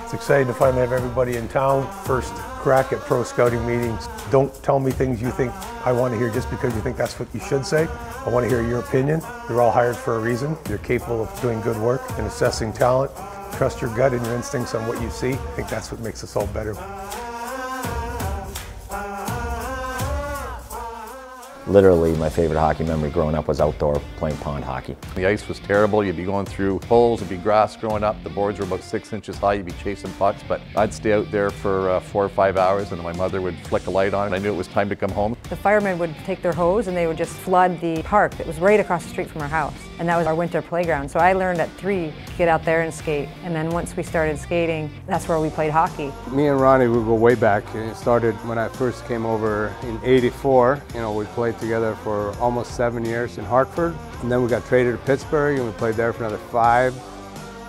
It's exciting to finally have everybody in town. First crack at pro scouting meetings. Don't tell me things you think I want to hear just because you think that's what you should say. I want to hear your opinion. You're all hired for a reason. You're capable of doing good work and assessing talent. Trust your gut and your instincts on what you see. I think that's what makes us all better. Literally, my favorite hockey memory growing up was outdoor playing pond hockey. The ice was terrible. You'd be going through holes, there'd be grass growing up. The boards were about 6 inches high. You'd be chasing pucks, but I'd stay out there for 4 or 5 hours, and my mother would flick a light on, and I knew it was time to come home. The firemen would take their hose and they would just flood the park that was right across the street from our house. And that was our winter playground. So I learned at 3 to get out there and skate. And then once we started skating, that's where we played hockey. Me and Ronnie, we go way back. It started when I first came over in '84. We played together for almost 7 years in Hartford. And then we got traded to Pittsburgh and we played there for another 5.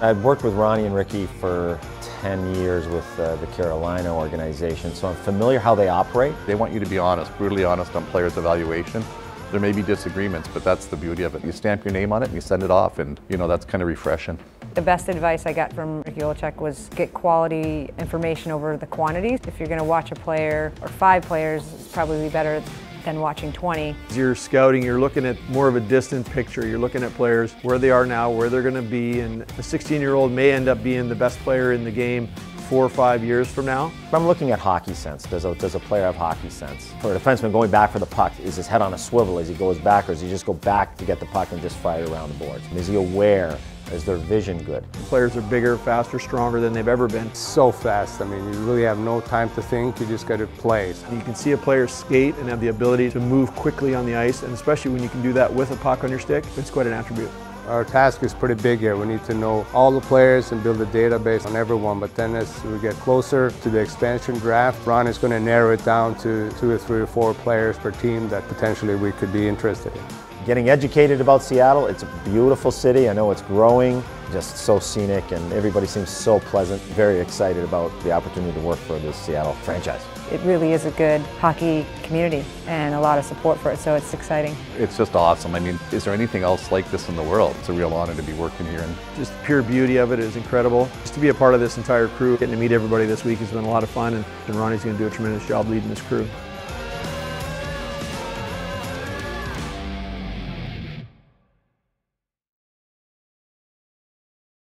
I'd worked with Ronnie and Ricky for 10 years with the Carolina organization, so I'm familiar how they operate. They want you to be honest, brutally honest on players' evaluation. There may be disagreements, but that's the beauty of it. You stamp your name on it and you send it off, and that's kind of refreshing. The best advice I got from Ricky Olczyk was get quality information over the quantities. If you're going to watch a player or 5 players, it's probably better than watching 20. As you're scouting, you're looking at more of a distant picture. You're looking at players, where they are now, where they're going to be, and a 16-year-old may end up being the best player in the game 4 or 5 years from now. I'm looking at hockey sense. Does a player have hockey sense? For a defenseman going back for the puck, is his head on a swivel as he goes back, or does he just go back to get the puck and just fire it around the boards? And is he aware? Is their vision good? Players are bigger, faster, stronger than they've ever been. So fast. I mean, you really have no time to think. You just got to play. You can see a player skate and have the ability to move quickly on the ice, and especially when you can do that with a puck on your stick, it's quite an attribute. Our task is pretty big here. We need to know all the players and build a database on everyone, but then as we get closer to the expansion draft, Ron is going to narrow it down to 2 or 3 or 4 players per team that potentially we could be interested in. Getting educated about Seattle, it's a beautiful city. I know it's growing, just so scenic, and everybody seems so pleasant. Very excited about the opportunity to work for this Seattle franchise. It really is a good hockey community and a lot of support for it, so it's exciting. It's just awesome. I mean, is there anything else like this in the world? It's a real honor to be working here. And just the pure beauty of it is incredible. Just to be a part of this entire crew, getting to meet everybody this week has been a lot of fun, and Ronnie's going to do a tremendous job leading this crew.